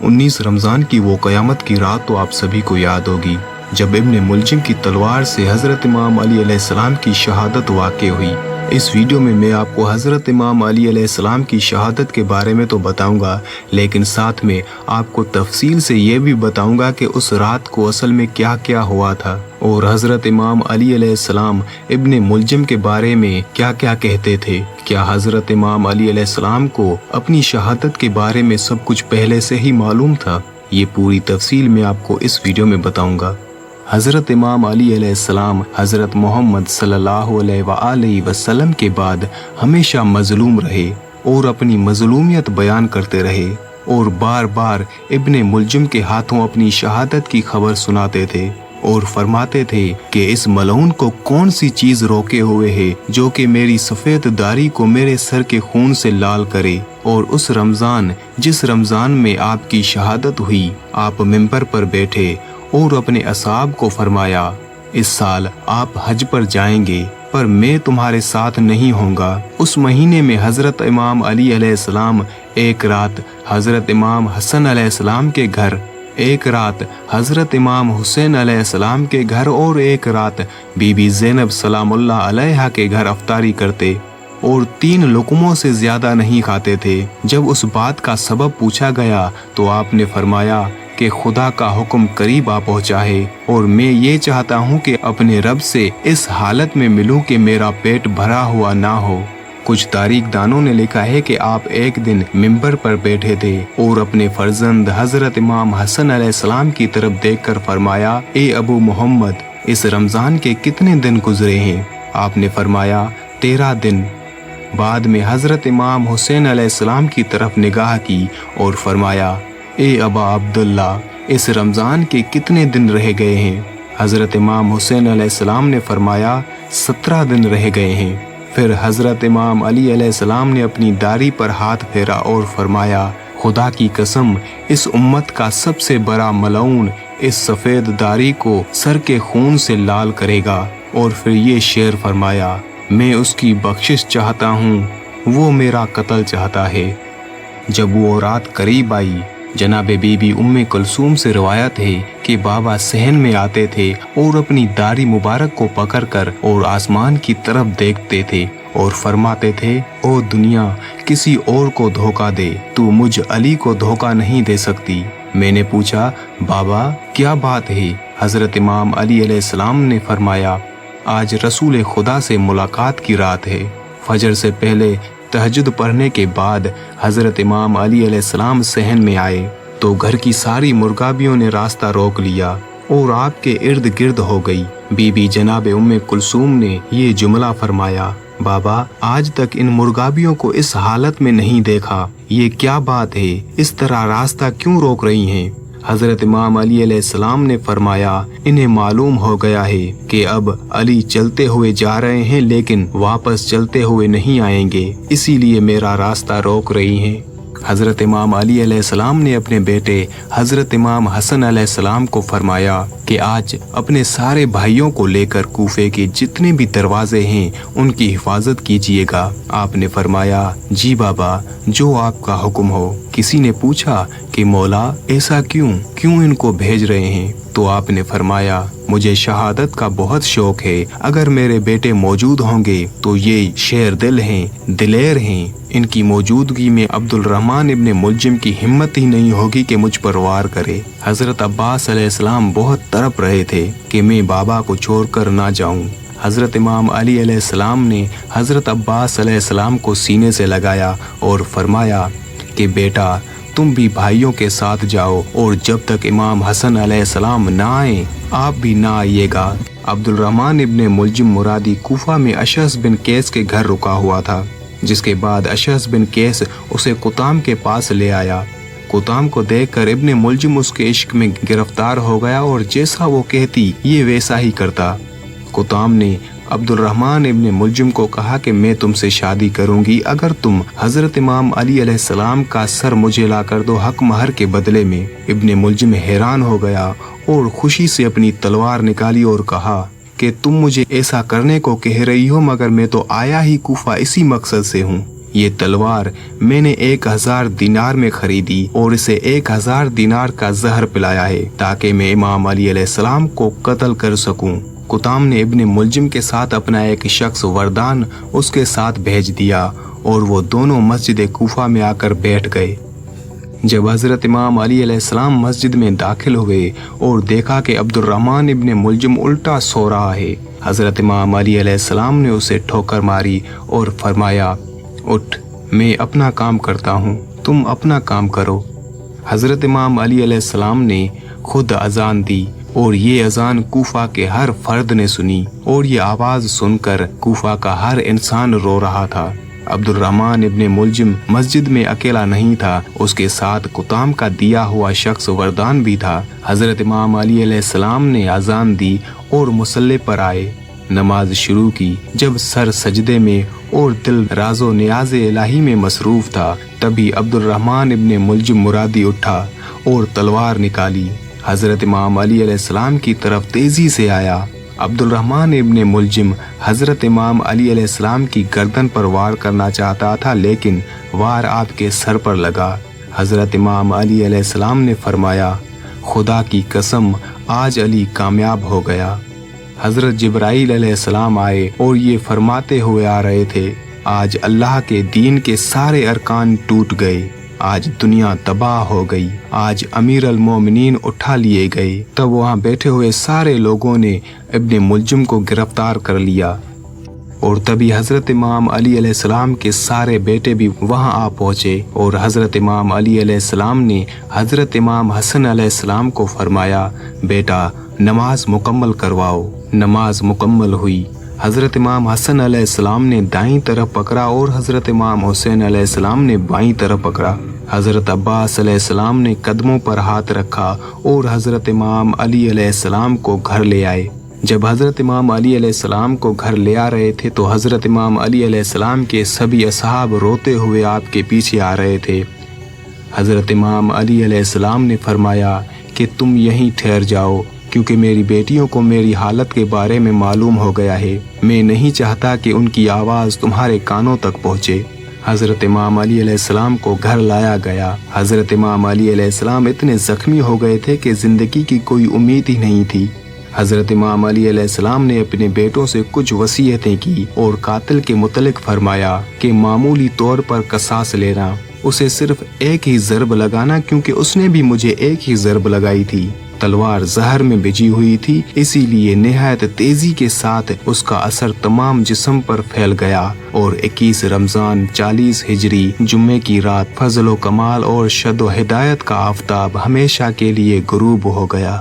19 रमज़ान की वो क़यामत की रात तो आप सभी को याद होगी जब इब्ने मुलजिम की तलवार से हज़रत इमाम अली अलैहिस्सलाम की शहादत वाक़े हुई। इस वीडियो में मैं आपको हज़रत इमाम अली अलैहिस्सलाम की शहादत के बारे में तो बताऊंगा, लेकिन साथ में आपको तफसील से ये भी बताऊंगा कि उस रात को असल में क्या क्या हुआ था और हज़रत इमाम अली अलैहिस्सलाम इब्ने मुलजिम के बारे में क्या क्या कहते थे। क्या हज़रत इमाम अली अलैहिस्सलाम को अपनी शहादत के बारे में सब कुछ पहले से ही मालूम था? ये पूरी तफसील मैं आपको इस वीडियो में बताऊंगा। हज़रत इमाम अली अलैहिस्सलाम हज़रत मोहम्मद सल्लल्लाहु अलैहि वसल्लम के बाद हमेशा मजलूम रहे और अपनी मजलूमियत बयान करते रहे और बार बार इब्ने मुलजिम के हाथों अपनी शहादत की खबर सुनाते थे और फरमाते थे कि इस मलऊन को कौन सी चीज़ रोके हुए है जो कि मेरी सफ़ेद दाढ़ी को मेरे सर के खून से लाल करे। और उस रमज़ान जिस रमज़ान में आपकी शहादत हुई, आप मिंबर पर बैठे और अपने असहाब को फरमाया, इस साल आप हज पर जाएंगे पर मैं तुम्हारे साथ नहीं होऊंगा। उस महीने में हज़रत इमाम अली अलैहिस्सलाम एक रात हज़रत इमाम हसन अलैहिस्सलाम के घर, एक रात हज़रत इमाम हुसैन अलैहिस्सलाम के घर और एक रात बीबी ज़ैनब सलामुल्लाह अलैहा के घर अफ्तारी करते और 3 लुक़मों से ज़्यादा नहीं खाते थे। जब उस बात का सबब पूछा गया तो आपने फरमाया कि खुदा का हुक्म करीब आ पहुँचा है और मैं ये चाहता हूँ कि अपने रब से इस हालत में मिलूँ कि मेरा पेट भरा हुआ ना हो। कुछ तारीख दानों ने लिखा है कि आप एक दिन मिंबर पर बैठे थे और अपने फर्जंद हज़रत इमाम हसन अलैहिस्सलाम की तरफ देखकर फरमाया, ए अबू मोहम्मद, इस रमज़ान के कितने दिन गुजरे हैं? आपने फरमाया 13 दिन। बाद में हज़रत इमाम हुसैन अलैहिस्सलाम की तरफ निगाह की और फरमाया, ए अबा अब्दुल्ला, इस रमज़ान के कितने दिन रह गए हैं? हज़रत इमाम हुसैन अलैहिस्सलाम ने फरमाया 17 दिन रह गए हैं। फिर हज़रत इमाम अली अलैहिस्सलाम ने अपनी दाढ़ी पर हाथ फेरा और फरमाया, खुदा की कसम, इस उम्मत का सबसे बड़ा मलऊन इस सफ़ेद दाढ़ी को सर के खून से लाल करेगा। और फिर ये शेर फरमाया, मैं उसकी बख्शिश चाहता हूँ, वो मेरा कत्ल चाहता है। जब वो रात करीब आई, जनाबे बीबी उम्मे कुलसूम से रिवायत है कि बाबा सहन में आते थे और अपनी दाढ़ी मुबारक को पकड़कर और आसमान की तरफ देखते थे और फरमाते थे, ओ दुनिया, किसी और को धोखा दे, तू मुझ अली को धोखा नहीं दे सकती। मैंने पूछा, बाबा क्या बात है? हज़रत इमाम अली अलैहिस्सलाम ने फरमाया, आज रसूल खुदा से मुलाकात की रात है। फजर से पहले तहज्जुद पढ़ने के बाद हज़रत इमाम अली अलैहिस्सलाम सहन में आए तो घर की सारी मुर्गाबियों ने रास्ता रोक लिया और आपके इर्द गिर्द हो गई। बीबी जनाबे उम्मे कुलसूम ने ये जुमला फरमाया, बाबा, आज तक इन मुर्गाबियों को इस हालत में नहीं देखा, ये क्या बात है? इस तरह रास्ता क्यों रोक रही हैं? हज़रत इमाम अली अलैहिस्सलाम ने फरमाया, इन्हें मालूम हो गया है कि अब अली चलते हुए जा रहे हैं लेकिन वापस चलते हुए नहीं आएंगे, इसीलिए मेरा रास्ता रोक रही हैं। हज़रत इमाम अली अलैहिस्सलाम ने अपने बेटे हज़रत इमाम हसन अलैहिस्सलाम को फरमाया कि आज अपने सारे भाइयों को लेकर कूफे के जितने भी दरवाजे हैं उनकी हिफाजत कीजिएगा। आपने फरमाया, जी बाबा, जो आपका हुक्म हो। किसी ने पूछा कि मौला, ऐसा क्यों इनको भेज रहे हैं? तो आपने फरमाया, मुझे शहादत का बहुत शौक है, अगर मेरे बेटे मौजूद होंगे तो ये शेर दिल हैं, दिलेर हैं, इनकी मौजूदगी में अब्दुल रहमान इब्ने मुलजिम की हिम्मत ही नहीं होगी कि मुझ पर वार करे। हज़रत अब्बास अलैहिस्सलाम बहुत तड़प रहे थे कि मैं बाबा को छोड़कर ना जाऊं। हज़रत इमाम अली अलैहिस्सलाम ने हज़रत अब्बास अलैहिस्सलाम को सीने से लगाया और फरमाया कि बेटा, तुम भी भाइयों के साथ जाओ और जब तक इमाम हसन अलैहिस्सलाम ना आए आप भी ना आइएगा। अब्दुल रहमान इब्ने मुलजिम मुरादी कूफा में अशअस बिन कैस के घर रुका हुआ था, जिसके बाद अशअस बिन कैस उसे कुताम के पास ले आया। कुताम को देखकर इब्ने मुलजिम उसके इश्क में गिरफ्तार हो गया और जैसा वो कहती ये वैसा ही करता। कुताम ने अब्दुल रहमान इब्ने मुलजिम को कहा कि मैं तुमसे शादी करूंगी अगर तुम हज़रत इमाम अली अलैहिस्सलाम का सर मुझे ला कर दो हक महर के बदले में। इब्ने मुलजिम हैरान हो गया और खुशी से अपनी तलवार निकाली और कहा कि तुम मुझे ऐसा करने को कह रही हो, मगर मैं तो आया ही कूफा इसी मकसद से हूँ ये तलवार मैंने 1000 दिनार में खरीदी और इसे 1000 दिनार का जहर पिलाया है ताकि मैं इमाम अली अलैहिस्सलाम को कत्ल कर सकूं। कुताम ने इब्ने मुलजिम के साथ अपना एक शख्स वरदान उसके साथ भेज दिया और वो दोनों मस्जिद कूफा में आकर बैठ गए। जब हजरत इमाम अली अलैहिस्सलाम मस्जिद में दाखिल हुए और देखा कि अब्दुर्रहमान इब्ने मुलजिम उल्टा सो रहा है, हजरत इमाम अली अलैहिस्सलाम ने उसे ठोकर मारी और फरमाया, उठ, मैं अपना काम करता हूँ, तुम अपना काम करो। हजरत इमाम अली अलैहिस्सलाम ने खुद अजान दी और ये अजान कूफा के हर फर्द ने सुनी और ये आवाज सुनकर कूफा का हर इंसान रो रहा था। अब्दुर्रहमान इब्ने मुलजिम मस्जिद में अकेला नहीं था, उसके साथ कुताम का दिया हुआ शख्स वरदान भी था। हजरत इमाम अली अलैहिस्सलाम ने अजान दी और मुसल्ले पर आए, नमाज शुरू की। जब सर सजदे में और दिल राजो नियाज़ इलाही में मसरूफ था, तभी अब्दुर्रहमान इब्ने मुलजिम मुरादी उठा और तलवार निकाली। हजरत इमाम अली अलैहिस्सलाम की तरफ तेजी से आया। अब्दुर्रहमान इब्ने मुलजिम हजरत इमाम अली अलैहिस्सलाम की गर्दन पर वार करना चाहता था, लेकिन वार आपके सर पर लगा। हजरत इमाम अली अलैहिस्सलाम ने फरमाया, खुदा की कसम, आज अली कामयाब हो गया। हजरत जिब्राइल अलैहिस्सलाम आए और ये फरमाते हुए आ रहे थे, आज अल्लाह के दीन के सारे अरकान टूट गए, आज दुनिया तबाह हो गई, आज अमीर अल मोमिनीन उठा लिए गए। तब वहाँ बैठे हुए सारे लोगों ने इब्ने मुलजिम को गिरफ्तार कर लिया और तभी हजरत इमाम अली अलैहिस्सलाम के सारे बेटे भी वहाँ आ पहुँचे और हजरत इमाम अली अलैहिस्सलाम ने हजरत इमाम हसन अलैहिस्सलाम को फरमाया, बेटा नमाज मुकम्मल करवाओ। नमाज मुकम्मल हुई। हजरत इमाम हसन अलैहिस्सलाम ने दाईं तरफ पकड़ा और हजरत इमाम हुसैन अलैहिस्सलाम ने बाईं तरफ पकड़ा। हजरत अब्बास अलैहिस्सलाम ने कदमों पर हाथ रखा और हजरत इमाम अली अलैहिस्सलाम को घर ले आए। जब हजरत इमाम अली अलैहिस्सलाम को घर ले आ रहे थे तो हजरत इमाम अली अलैहिस्सलाम के सभी असहाब रोते हुए आपके पीछे आ रहे थे। हजरत इमाम अली अलैहिस्सलाम ने फरमाया कि तुम यहीं ठहर जाओ, क्योंकि मेरी बेटियों को मेरी हालत के बारे में मालूम हो गया है। मैं नहीं चाहता कि उनकी आवाज़ तुम्हारे कानों तक पहुँचे। हज़रत इमाम अली अलैहिस्सलाम को घर लाया गया। हज़रत इमाम अली अलैहिस्सलाम इतने ज़ख्मी हो गए थे कि ज़िंदगी की कोई उम्मीद ही नहीं थी। हज़रत इमाम अली अलैहिस्सलाम ने अपने बेटों से कुछ वसीयतें की और कातिल के मुतल्लिक फरमाया कि मामूली तौर पर कसास लेना, उसे सिर्फ एक ही ज़रब लगाना, क्योंकि उसने भी मुझे एक ही ज़रब लगाई थी। तलवार जहर में भिजी हुई थी, इसीलिए निहायत तेजी के साथ उसका असर तमाम जिस्म पर फैल गया और 21 रमज़ान 40 हिजरी जुम्मे की रात फजल व कमाल और शद व हिदायत का आफताब हमेशा के लिए गुरूब हो गया।